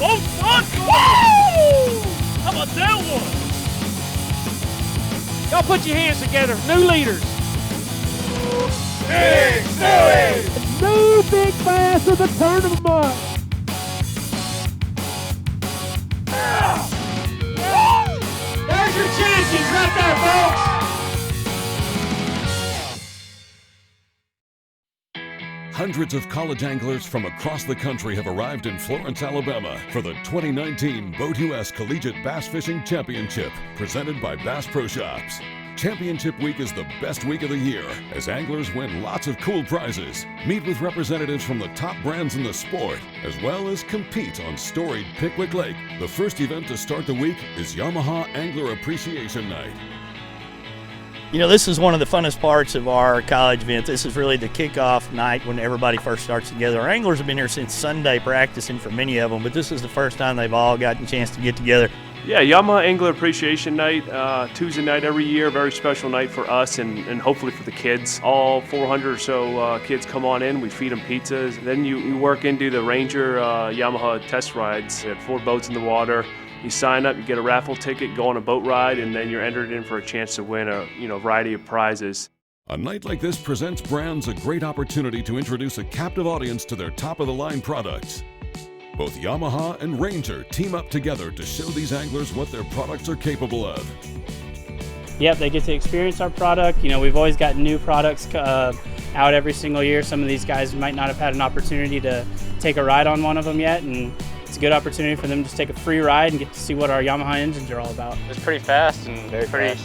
Oh, son! Woo! How about that one? Y'all put your hands together. New leaders. Big Stewie! New big bass of the tournament. There's your champions right there, folks! Hundreds of college anglers from across the country have arrived in Florence, Alabama for the 2019 Boat US Collegiate Bass Fishing Championship, presented by Bass Pro Shops. Championship Week is the best week of the year, as anglers win lots of cool prizes, meet with representatives from the top brands in the sport, as well as compete on storied Pickwick Lake. The first event to start the week is Yamaha Angler Appreciation Night. You know, this is one of the funnest parts of our college event. This is really the kickoff night when everybody first starts together. Our anglers have been here since Sunday practicing for many of them, but this is the first time they've all gotten a chance to get together. Yeah, Yamaha Angler Appreciation Night, Tuesday night every year, very special night for us and hopefully for the kids. All 400 or so kids come on in, we feed them pizzas. Then you work into the Ranger Yamaha test rides. We had 4 boats in the water. You sign up, you get a raffle ticket, go on a boat ride, and then you're entered in for a chance to win a variety of prizes. A night like this presents brands a great opportunity to introduce a captive audience to their top-of-the-line products. Both Yamaha and Ranger team up together to show these anglers what their products are capable of. Yep, they get to experience our product. You know, we've always got new products out every single year. Some of these guys might not have had an opportunity to take a ride on one of them yet, and it's a good opportunity for them to just take a free ride and get to see what our Yamaha engines are all about. It's pretty fast and pretty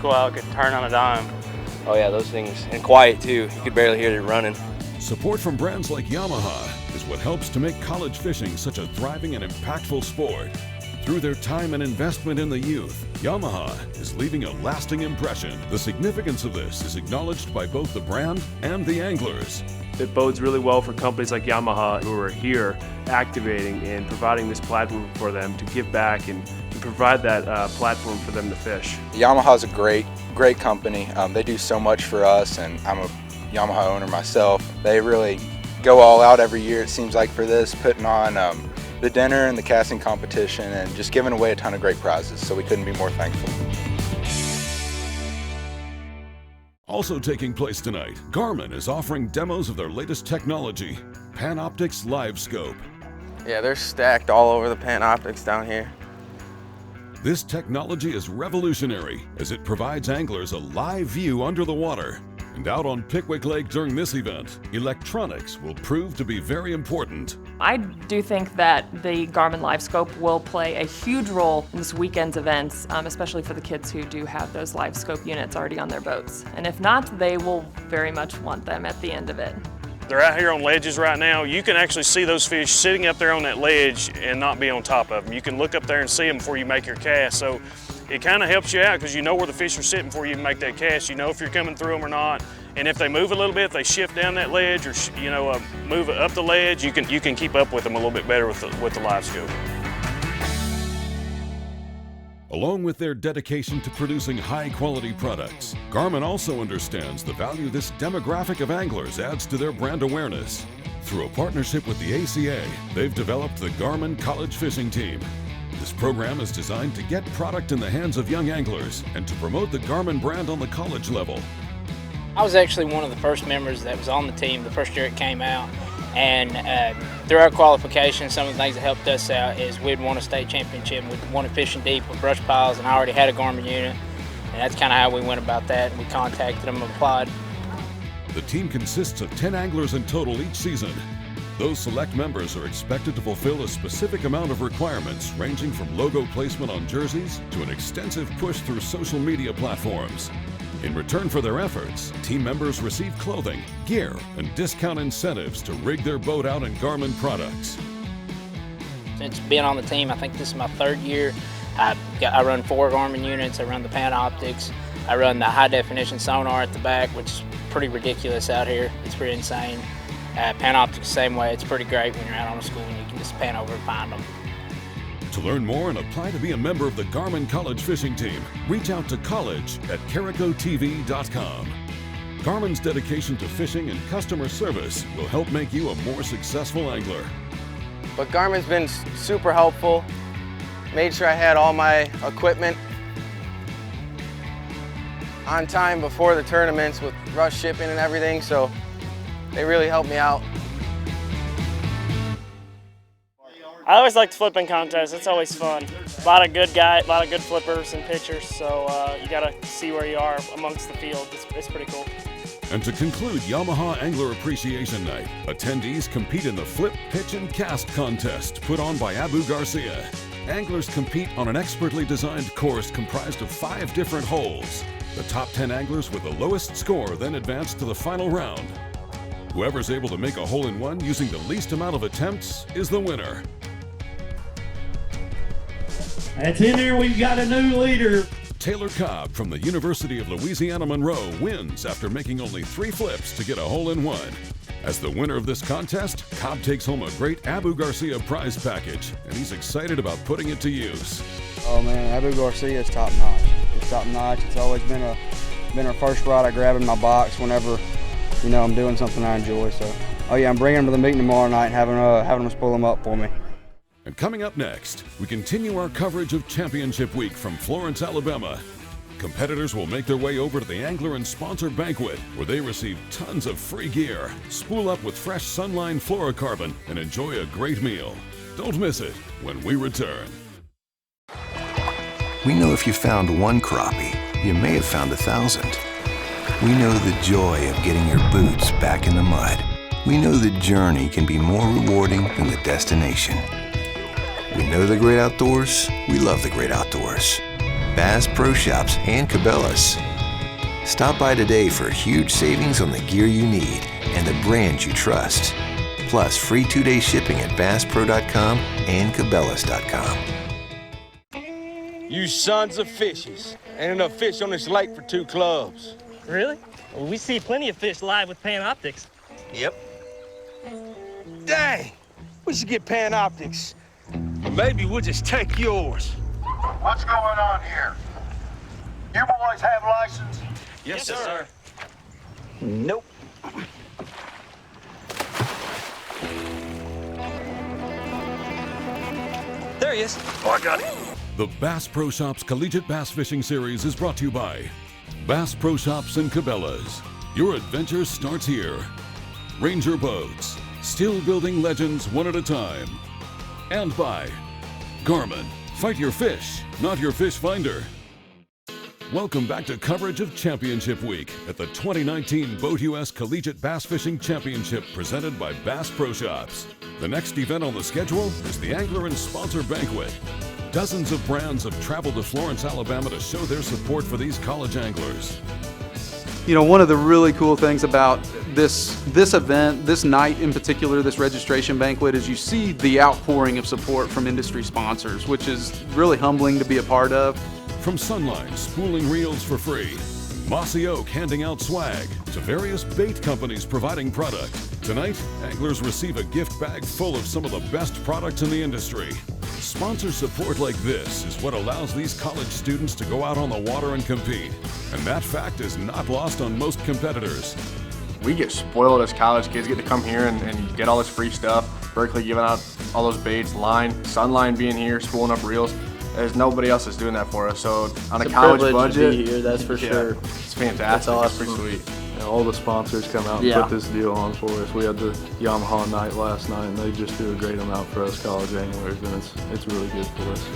cool how it could turn on a dime. Oh yeah, those things, and quiet too. You could barely hear it running. Support from brands like Yamaha is what helps to make college fishing such a thriving and impactful sport. Through their time and investment in the youth, Yamaha is leaving a lasting impression. The significance of this is acknowledged by both the brand and the anglers. It bodes really well for companies like Yamaha who are here activating and providing this platform for them to give back and provide that platform for them to fish. Yamaha's a great company. They do so much for us, and I'm a Yamaha owner myself. They really go all out every year, it seems like, for this, putting on the dinner and the casting competition and just giving away a ton of great prizes, so we couldn't be more thankful. Also taking place tonight, Garmin is offering demos of their latest technology, Panoptix LiveScope. Yeah, they're stacked all over the Panoptix down here. This technology is revolutionary as it provides anglers a live view under the water. And out on Pickwick Lake during this event, electronics will prove to be very important. I do think that the Garmin LiveScope will play a huge role in this weekend's events, especially for the kids who do have those LiveScope units already on their boats. And if not, they will very much want them at the end of it. They're out here on ledges right now. You can actually see those fish sitting up there on that ledge and not be on top of them. You can look up there and see them before you make your cast. So it kind of helps you out because you know where the fish are sitting before you make that cast. You know if you're coming through them or not. And if they move a little bit, if they shift down that ledge or move up the ledge, you can keep up with them a little bit better with the LiveScope. Along with their dedication to producing high-quality products, Garmin also understands the value this demographic of anglers adds to their brand awareness. Through a partnership with the ACA, they've developed the Garmin College Fishing Team. This program is designed to get product in the hands of young anglers and to promote the Garmin brand on the college level. I was actually one of the first members that was on the team the first year it came out. And through our qualification, some of the things that helped us out is we'd won a state championship, we'd won a fishing deep with brush piles, and I already had a Garmin unit. And that's kind of how we went about that, and we contacted them and applied. The team consists of 10 anglers in total each season. Those select members are expected to fulfill a specific amount of requirements, ranging from logo placement on jerseys to an extensive push through social media platforms. In return for their efforts, team members receive clothing, gear, and discount incentives to rig their boat out in Garmin products. Since being on the team, I think this is my 3rd year. I run 4 Garmin units. I run the Panoptix. I run the high definition sonar at the back, which is pretty ridiculous out here. It's pretty insane. Panoptix, same way. It's pretty great when you're out on a school and you can just pan over and find them. To learn more and apply to be a member of the Garmin College Fishing Team, reach out to college@caricotv.com. Garmin's dedication to fishing and customer service will help make you a more successful angler. but Garmin's been super helpful. Made sure I had all my equipment on time before the tournaments with rush shipping and everything, so they really helped me out. I always like the flipping contest. It's always fun. A lot of good guys, a lot of good flippers and pitchers, so you got to see where you are amongst the field. It's pretty cool. And to conclude Yamaha Angler Appreciation Night, attendees compete in the Flip, Pitch, and Cast contest put on by Abu Garcia. Anglers compete on an expertly designed course comprised of 5 different holes. The top 10 anglers with the lowest score then advance to the final round. Whoever's able to make a hole-in-one using the least amount of attempts is the winner. That's in there. We've got a new leader. Taylor Cobb from the University of Louisiana Monroe wins after making only 3 flips to get a hole-in-one. As the winner of this contest, Cobb takes home a great Abu Garcia prize package, and he's excited about putting it to use. Oh man, Abu Garcia is top notch. It's top notch. It's always been a first rod I grab in my box whenever, you know, I'm doing something I enjoy. So, oh yeah, I'm bringing them to the meeting tomorrow night and having them spool them up for me. And coming up next, we continue our coverage of Championship Week from Florence, Alabama. Competitors will make their way over to the Angler and Sponsor Banquet, where they receive tons of free gear, spool up with fresh Sunline fluorocarbon, and enjoy a great meal. Don't miss it when we return. We know if you found one crappie, you may have found 1,000. We know the joy of getting your boots back in the mud. We know the journey can be more rewarding than the destination. We know the great outdoors. We love the great outdoors. Bass Pro Shops and Cabela's. Stop by today for huge savings on the gear you need and the brands you trust. Plus free 2-day shipping at BassPro.com and Cabela's.com. You sons of fishes. Ain't enough fish on this lake for 2 clubs. Really? Well, we see plenty of fish live with Panoptix. Yep. Dang, we should get Panoptix. Or maybe we'll just take yours. What's going on here? You boys have license? Yes, sir. Nope. There he is. Oh, I got it. The Bass Pro Shops Collegiate Bass Fishing Series is brought to you by Bass Pro Shops and Cabela's. Your adventure starts here. Ranger Boats, still building legends one at a time. And by Garmin, fight your fish, not your fish finder. Welcome back to coverage of Championship Week at the 2019 Boat US Collegiate Bass Fishing Championship presented by Bass Pro Shops. The next event on the schedule is the Angler and Sponsor Banquet. Dozens of brands have traveled to Florence, Alabama to show their support for these college anglers. You know, one of the really cool things about this event, this night in particular, this registration banquet, is you see the outpouring of support from industry sponsors, which is really humbling to be a part of. From Sunline spooling reels for free, Mossy Oak handing out swag, to various bait companies providing product. Tonight, anglers receive a gift bag full of some of the best products in the industry. Sponsor support like this is what allows these college students to go out on the water and compete. And that fact is not lost on most competitors. We get spoiled as college kids, get to come here and get all this free stuff. Berkeley giving out all those baits, line, Sunline being here, spooling up reels. There's nobody else that's doing that for us. So on a college budget, to be here, that's for sure. It's fantastic. That's awesome. It's pretty sweet. Yeah, all the sponsors come out and put this deal on for us. We had the Yamaha night last night, and they just do a great amount for us college anglers, and it's really good for us.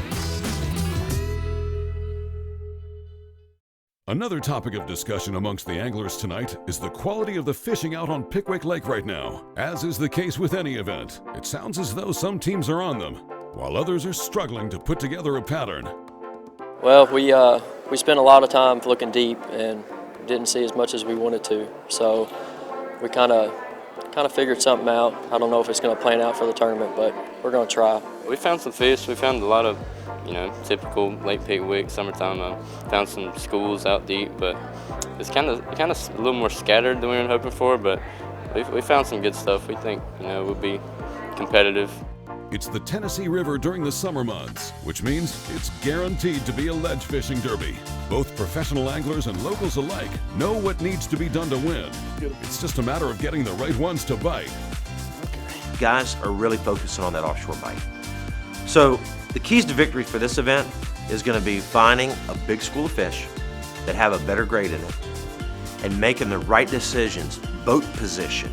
Another topic of discussion amongst the anglers tonight is the quality of the fishing out on Pickwick Lake right now. As is the case with any event, it sounds as though some teams are on them, while others are struggling to put together a pattern. Well, we spent a lot of time looking deep and didn't see as much as we wanted to. So we kind of figured something out. I don't know if it's going to plan out for the tournament, but we're going to try. We found some fish. We found a lot of, typical Lake Pickwick summertime. Found some schools out deep, but it's kind of a little more scattered than we were hoping for. But we found some good stuff. We think we'll be competitive. It's the Tennessee River during the summer months, which means it's guaranteed to be a ledge fishing derby. Both professional anglers and locals alike know what needs to be done to win. It's just a matter of getting the right ones to bite. guys are really focusing on that offshore bite. So the keys to victory for this event is going to be finding a big school of fish that have a better grade in it and making the right decisions, boat position,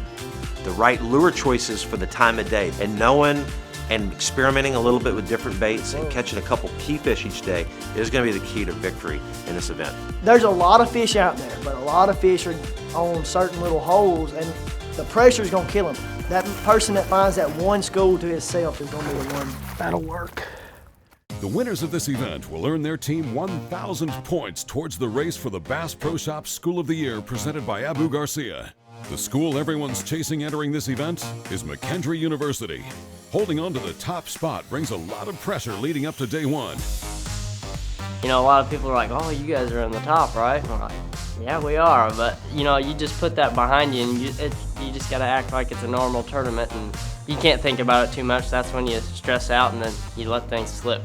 the right lure choices for the time of day, and knowing and experimenting a little bit with different baits and catching a couple key fish each day is going to be the key to victory in this event. There's a lot of fish out there, but a lot of fish are on certain little holes, and the pressure is going to kill them. That person that finds that one school to himself is going to be the one that'll work. The winners of this event will earn their team 1,000 points towards the race for the Bass Pro Shops School of the Year presented by Abu Garcia. The school everyone's chasing entering this event is McKendree University. Holding on to the top spot brings a lot of pressure leading up to day one. You know, a lot of people are like, oh, you guys are in the top, right? And we're like, yeah, we are, but you know, you just put that behind you and you just gotta act like it's a normal tournament and you can't think about it too much. That's when you stress out and then you let things slip.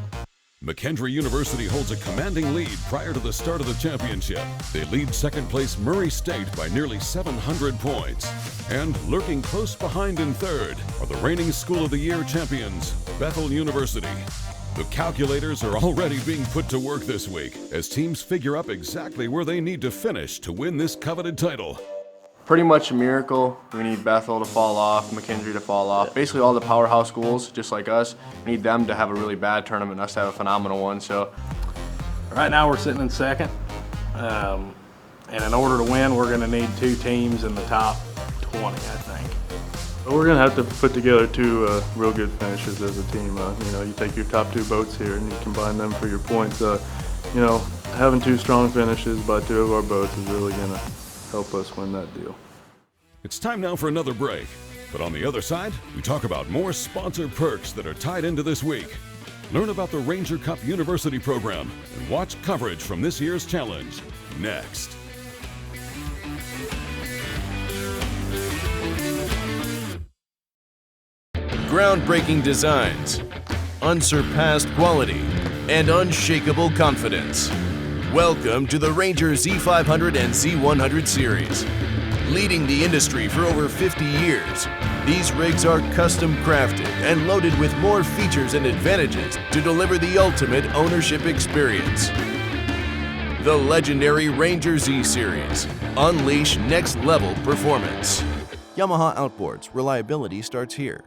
McKendree University holds a commanding lead prior to the start of the championship. They lead second place Murray State by nearly 700 points. And lurking close behind in third are the reigning School of the Year champions, Bethel University. The calculators are already being put to work this week as teams figure up exactly where they need to finish to win this coveted title. Pretty much a miracle. We need Bethel to fall off, McKendree to fall off. Basically all the powerhouse schools, just like us, we need them to have a really bad tournament and us to have a phenomenal one. So right now we're sitting in second. And in order to win, we're gonna need 2 teams in the top 20, I think. But we're gonna have to put together 2 real good finishes as a team. You know, you take your top 2 boats here and you combine them for your points. You know, having 2 strong finishes by 2 of our boats is really gonna help us win that deal. It's time now for another break. But on the other side, we talk about more sponsor perks that are tied into this week. Learn about the Ranger Cup University program and watch coverage from this year's challenge next. Groundbreaking designs, unsurpassed quality, and unshakable confidence. Welcome to the Ranger Z500 and Z100 series. Leading the industry for over 50 years, these rigs are custom crafted and loaded with more features and advantages to deliver the ultimate ownership experience. The legendary Ranger Z series. Unleash next level performance. Yamaha Outboards. Reliability starts here.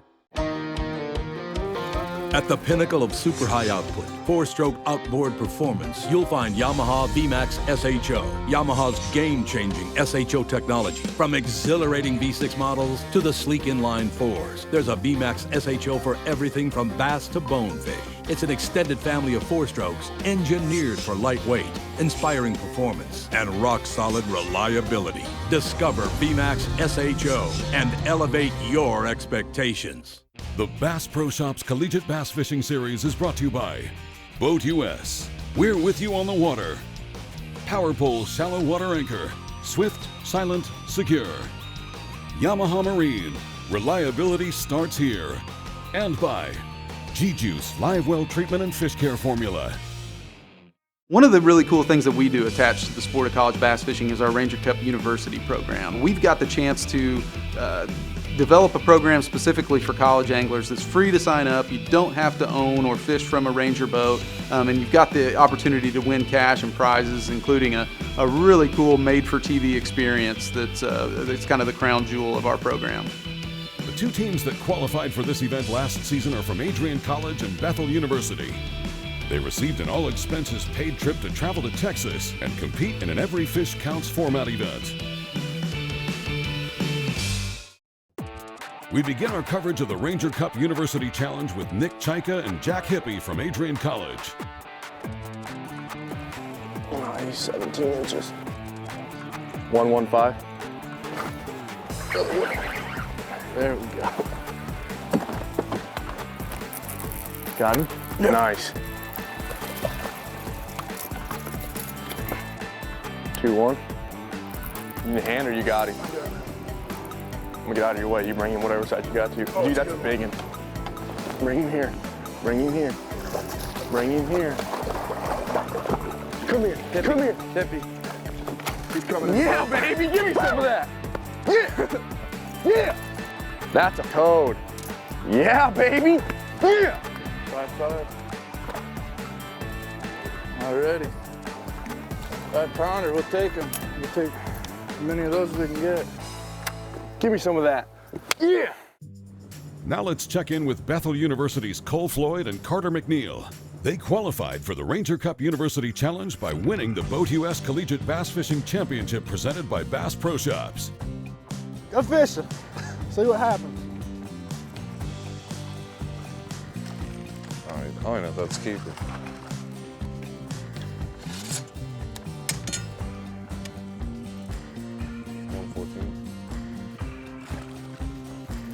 At the pinnacle of super high output, 4-stroke outboard performance, you'll find Yamaha VMAX SHO. Yamaha's game-changing SHO technology. From exhilarating V6 models to the sleek inline 4s, there's a VMAX SHO for everything from bass to bonefish. It's an extended family of 4-strokes engineered for lightweight, inspiring performance, and rock-solid reliability. Discover VMAX SHO and elevate your expectations. The Bass Pro Shops Collegiate Bass Fishing Series is brought to you by Boat US. We're with you on the water. PowerPole Shallow Water Anchor. Swift, silent, secure. Yamaha Marine. Reliability starts here. And by G-Juice Live Well Treatment and Fish Care Formula. One of the really cool things that we do attached to the sport of college bass fishing is our Ranger Cup University program. We've got the chance to develop a program specifically for college anglers that's free to sign up. You don't have to own or fish from a Ranger boat, and you've got the opportunity to win cash and prizes, including a really cool made-for-TV experience that's kind of the crown jewel of our program. The 2 teams that qualified for this event last season are from Adrian College and Bethel University. They received an all-expenses-paid trip to travel to Texas and compete in an Every Fish Counts format event. We begin our coverage of the Ranger Cup University Challenge with Nick Chaika and Jack Hippie from Adrian College. Nice, 17 inches. 115. There we go. Got him? Yep. Nice. 2-1. You need a hand or you got him? I'm gonna get out of your way. You bring him whatever side you got to. Dude, that's a big one. Bring him here. Bring him here. Bring him here. Come here. Hippie. Come here. Hippie. He's coming. Yeah, baby. Give me some of that. Yeah. Yeah. That's a toad. Yeah, baby. Yeah. 5-5. Alrighty. 5-pounder, we'll take them. We'll take as many of those as we can get. Give me some of that. Yeah. Now let's check in with Bethel University's Cole Floyd and Carter McNeil. They qualified for the Ranger Cup University Challenge by winning the Boat US Collegiate Bass Fishing Championship presented by Bass Pro Shops. Go fishing. See what happens. I don't know if that's keeping.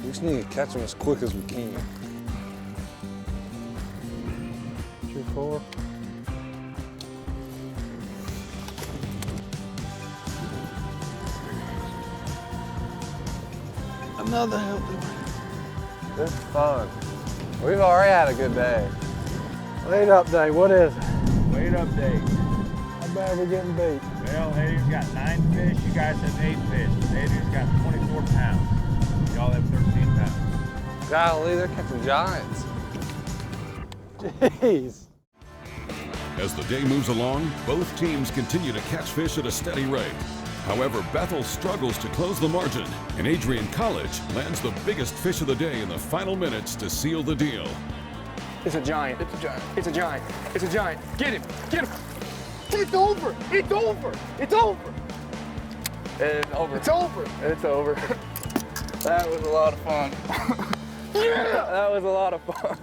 We just need to catch them as quick as we can. 2-4. Another healthy one. This is fun. We've already had a good day. Weight update, what is it? Weight update. How bad we getting beat? Well, Adrian's got 9 fish, you guys have 8 fish. Adrian's got 24 pounds. Y'all have 13 pounds. Golly, they're catching giants. Jeez. As the day moves along, both teams continue to catch fish at a steady rate. However, Bethel struggles to close the margin, and Adrian College lands the biggest fish of the day in the final minutes to seal the deal. It's a giant. It's a giant. It's a giant. It's a giant. Get him. Get him. It's over. It's over. It's over. It's over. It's over. It's over. That was a lot of fun. Yeah. That was a lot of fun.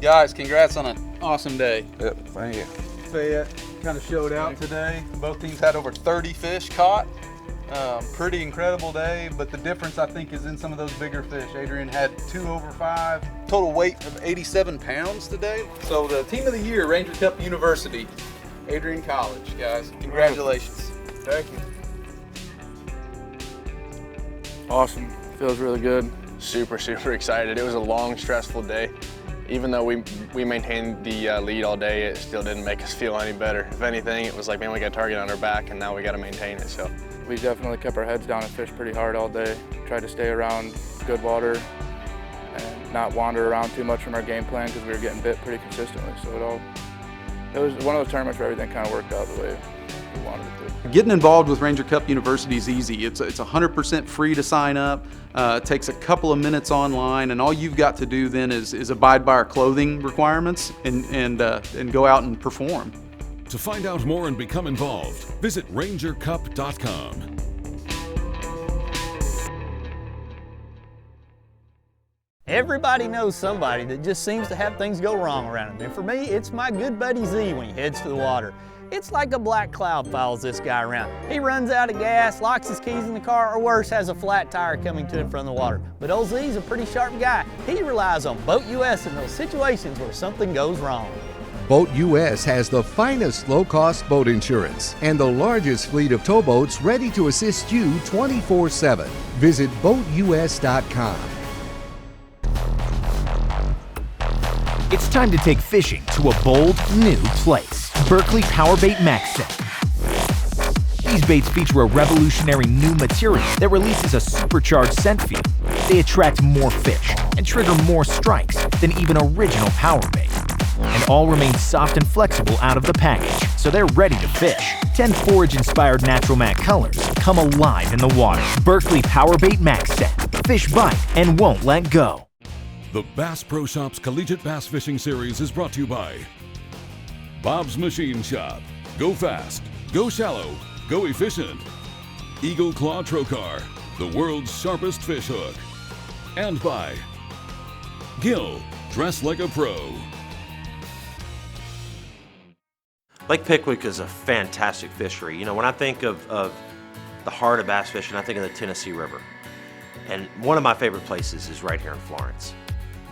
Guys, congrats on an awesome day. Yep, thank you. Fayette kind of showed out today. Both teams had over 30 fish caught. Pretty incredible day, but the difference I think is in some of those bigger fish. Adrian had 2 over 5. Total weight of 87 pounds today. So the team of the year, Ranger Cup University, Adrian College, guys. Congratulations. Thank you. Awesome. Feels really good. Super, super excited. It was a long, stressful day. Even though we maintained the lead all day, it still didn't make us feel any better. If anything, it was like, man, we got a target on our back and now we got to maintain it. So we definitely kept our heads down and fished pretty hard all day. Tried to stay around good water and not wander around too much from our game plan because we were getting bit pretty consistently. So it was one of those tournaments where everything kind of worked out the way we wanted it to. Getting involved with Ranger Cup University is easy. It's 100% free to sign up. It takes a couple of minutes online, and all you've got to do then is abide by our clothing requirements and go out and perform. To find out more and become involved, visit rangercup.com. Everybody knows somebody that just seems to have things go wrong around him. And for me, it's my good buddy Z when he heads to the water. It's like a black cloud follows this guy around. He runs out of gas, locks his keys in the car, or worse, has a flat tire coming to him from the water. But old Z's a pretty sharp guy. He relies on Boat US in those situations where something goes wrong. Boat US has the finest low-cost boat insurance and the largest fleet of towboats ready to assist you 24/7. Visit BoatUS.com. It's time to take fishing to a bold, new place. Berkley Powerbait Max Set. These baits feature a revolutionary new material that releases a supercharged scent field. They attract more fish and trigger more strikes than even original Powerbait. And all remain soft and flexible out of the package, so they're ready to fish. 10 forage-inspired natural matte colors come alive in the water. Berkley Powerbait Max Set. Fish bite and won't let go. The Bass Pro Shops Collegiate Bass Fishing Series is brought to you by Bob's Machine Shop. Go fast, go shallow, go efficient. Eagle Claw Trocar, the world's sharpest fish hook. And by Gill, dress like a pro. Lake Pickwick is a fantastic fishery. You know, when I think of the heart of bass fishing, I think of the Tennessee River. And one of my favorite places is right here in Florence.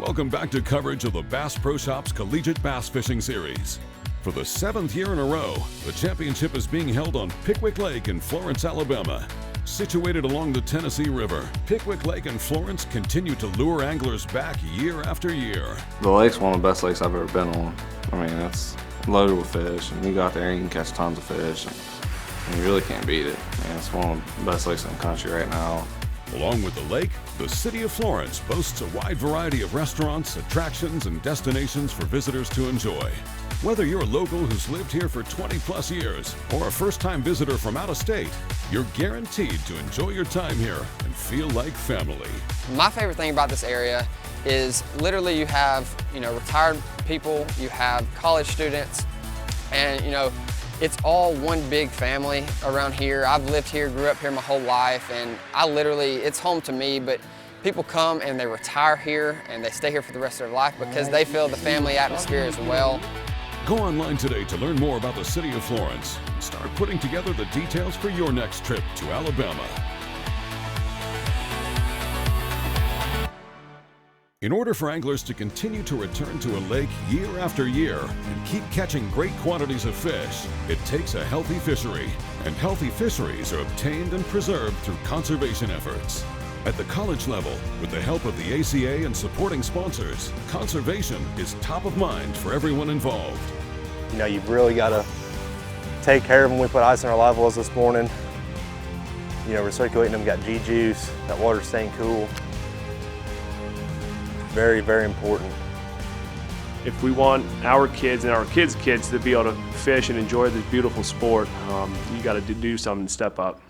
Welcome back to coverage of the Bass Pro Shops Collegiate Bass Fishing Series. For the 7th year in a row, the championship is being held on Pickwick Lake in Florence, Alabama. Situated along the Tennessee River, Pickwick Lake and Florence continue to lure anglers back year after year. The lake's one of the best lakes I've ever been on. I mean, it's loaded with fish, and you go out there and you can catch tons of fish, and you really can't beat it. And it's one of the best lakes in the country right now. Along with the lake, the city of Florence boasts a wide variety of restaurants, attractions, and destinations for visitors to enjoy. Whether you're a local who's lived here for 20+ years or a first-time visitor from out of state, you're guaranteed to enjoy your time here and feel like family. My favorite thing about this area is literally you have, retired people, you have college students, and it's all one big family around here. I've lived here, grew up here my whole life, and it's home to me, but people come and they retire here and they stay here for the rest of their life because they feel the family atmosphere as well. Go online today to learn more about the city of Florence and start putting together the details for your next trip to Alabama. In order for anglers to continue to return to a lake year after year and keep catching great quantities of fish, it takes a healthy fishery, and healthy fisheries are obtained and preserved through conservation efforts. At the college level, with the help of the ACA and supporting sponsors, conservation is top of mind for everyone involved. You've really got to take care of them. We put ice in our live wells this morning. Recirculating them, got G-Juice, that water's staying cool. Very, very important. If we want our kids and our kids' kids to be able to fish and enjoy this beautiful sport, you got to do something and step up.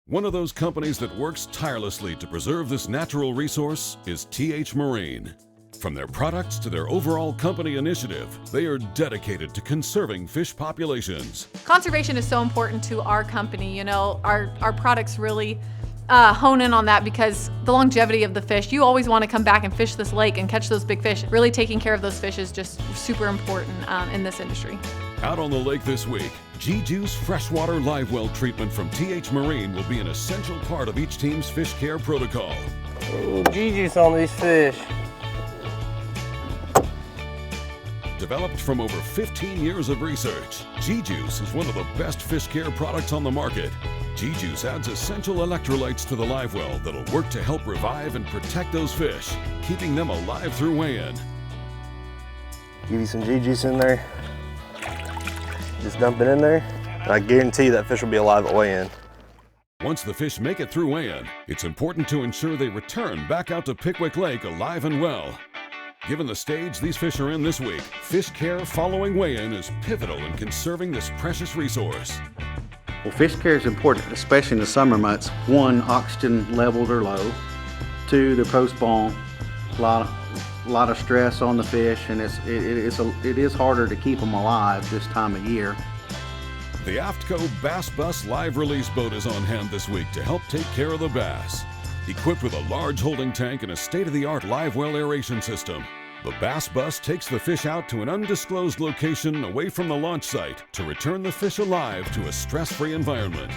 One of those companies that works tirelessly to preserve this natural resource is TH Marine. From their products to their overall company initiative, they are dedicated to conserving fish populations. Conservation is so important to our company. Our products really hone in on that because the longevity of the fish, you always want to come back and fish this lake and catch those big fish. Really taking care of those fish is just super important in this industry. Out on the lake this week, G-Juice freshwater live well treatment from TH Marine will be an essential part of each team's fish care protocol. Oh, G-Juice on these fish. Developed from over 15 years of research, G-Juice is one of the best fish care products on the market. G-Juice adds essential electrolytes to the live well that'll work to help revive and protect those fish, keeping them alive through weigh-in. Give you some G-Juice in there. Just dump it in there, and I guarantee that fish will be alive at weigh-in. Once the fish make it through weigh-in, it's important to ensure they return back out to Pickwick Lake alive and well. Given the stage these fish are in this week, fish care following weigh-in is pivotal in conserving this precious resource. Well, fish care is important, especially in the summer months. 1, oxygen levels are low. 2, they're post-spawn. A lot of stress on the fish, and it is harder to keep them alive this time of year. The AFTCO Bass Bus live release boat is on hand this week to help take care of the bass. Equipped with a large holding tank and a state-of-the-art live well aeration system, the Bass Bus takes the fish out to an undisclosed location away from the launch site to return the fish alive to a stress-free environment.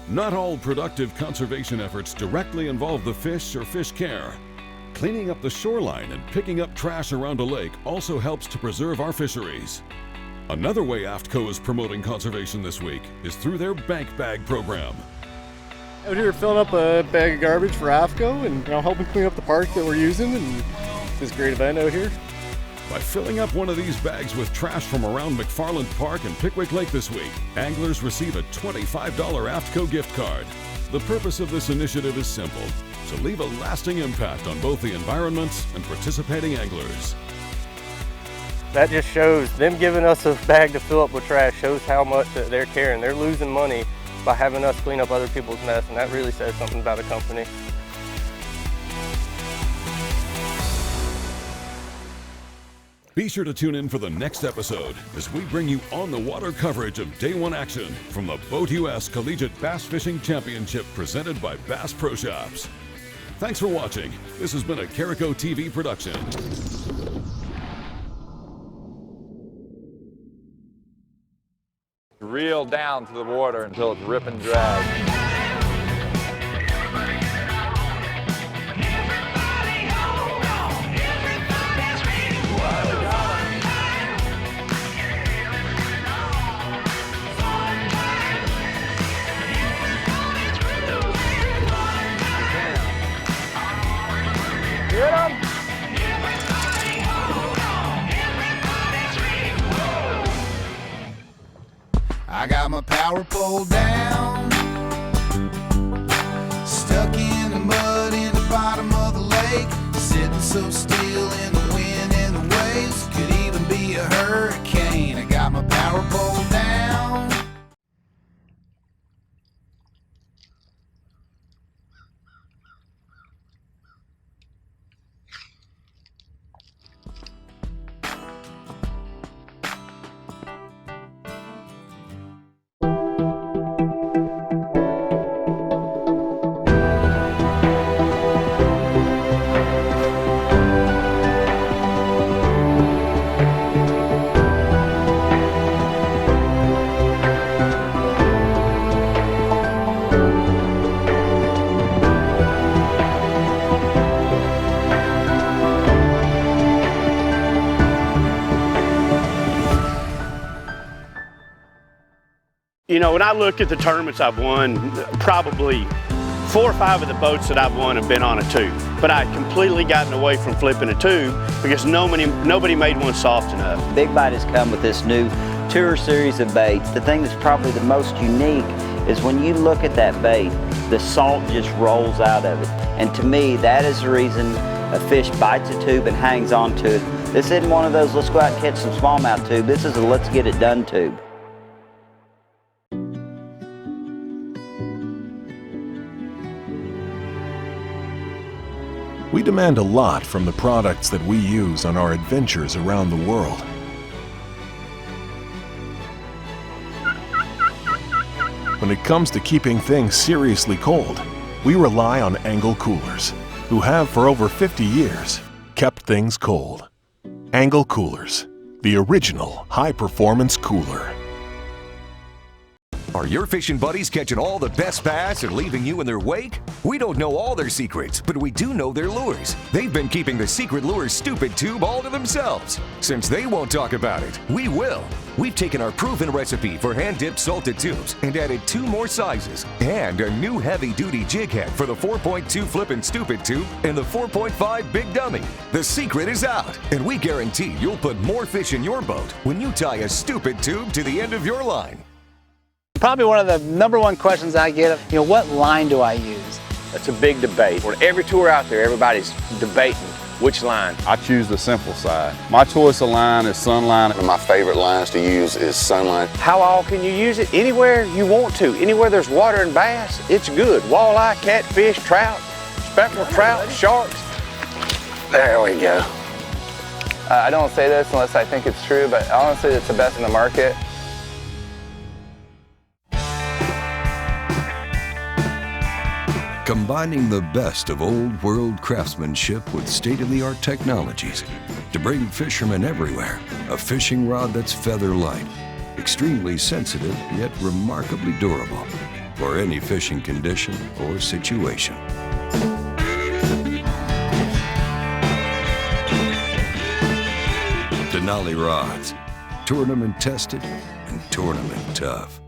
Not all productive conservation efforts directly involve the fish or fish care. Cleaning up the shoreline and picking up trash around a lake also helps to preserve our fisheries. Another way AFTCO is promoting conservation this week is through their Bank Bag program. Out here filling up a bag of garbage for AFTCO and helping clean up the park that we're using, and this great event out here. By filling up one of these bags with trash from around McFarland Park and Pickwick Lake this week, anglers receive a $25 AFTCO gift card. The purpose of this initiative is simple: to leave a lasting impact on both the environment and participating anglers. That just shows, them giving us a bag to fill up with trash shows how much that they're caring. They're losing money by having us clean up other people's mess, and that really says something about a company. Be sure to tune in for the next episode as we bring you on-the-water coverage of Day 1 action from the Boat US Collegiate Bass Fishing Championship presented by Bass Pro Shops. Thanks for watching. This has been a Carico TV production. Reel down to the water until it's rip and drag. Get him! I got my power pole down, stuck in the mud in the bottom of the lake, sitting so still in the wind and the waves, could even be a hurricane. I got my power pole down. You know, when I look at the tournaments I've won, probably 4 or 5 of the boats that I've won have been on a tube. But I've completely gotten away from flipping a tube because nobody made one soft enough. Big Bite has come with this new tour series of baits. The thing that's probably the most unique is when you look at that bait, the salt just rolls out of it. And to me, that is the reason a fish bites a tube and hangs on to it. This isn't one of those let's go out and catch some smallmouth tube. This is a let's get it done tube. We demand a lot from the products that we use on our adventures around the world. When it comes to keeping things seriously cold, we rely on Angle Coolers, who have for over 50 years kept things cold. Angle Coolers, the original high-performance cooler. Are your fishing buddies catching all the best bass and leaving you in their wake? We don't know all their secrets, but we do know their lures. They've been keeping the Secret Lures Stupid Tube all to themselves. Since they won't talk about it, we will. We've taken our proven recipe for hand-dipped salted tubes and added 2 more sizes and a new heavy-duty jig head for the 4.2 Flippin' Stupid Tube and the 4.5 Big Dummy. The secret is out, and we guarantee you'll put more fish in your boat when you tie a Stupid Tube to the end of your line. Probably one of the #1 questions I get, what line do I use? That's a big debate. On every tour out there, everybody's debating which line. I choose the simple side. My choice of line is Sunline. One of my favorite lines to use is Sunline. How all can you use it? Anywhere you want to. Anywhere there's water and bass, it's good. Walleye, catfish, trout, speckled trout, sharks. There we go. I don't say this unless I think it's true, but honestly, it's the best in the market. Combining the best of old world craftsmanship with state-of-the-art technologies to bring fishermen everywhere a fishing rod that's feather light, extremely sensitive yet remarkably durable for any fishing condition or situation. Denali rods, tournament tested and tournament tough.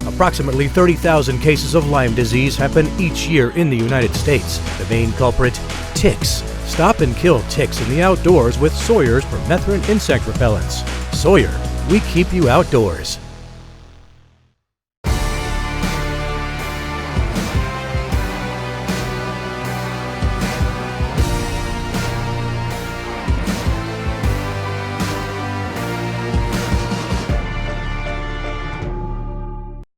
Approximately 30,000 cases of Lyme disease happen each year in the United States. The main culprit, ticks. Stop and kill ticks in the outdoors with Sawyer's permethrin insect repellents. Sawyer, we keep you outdoors.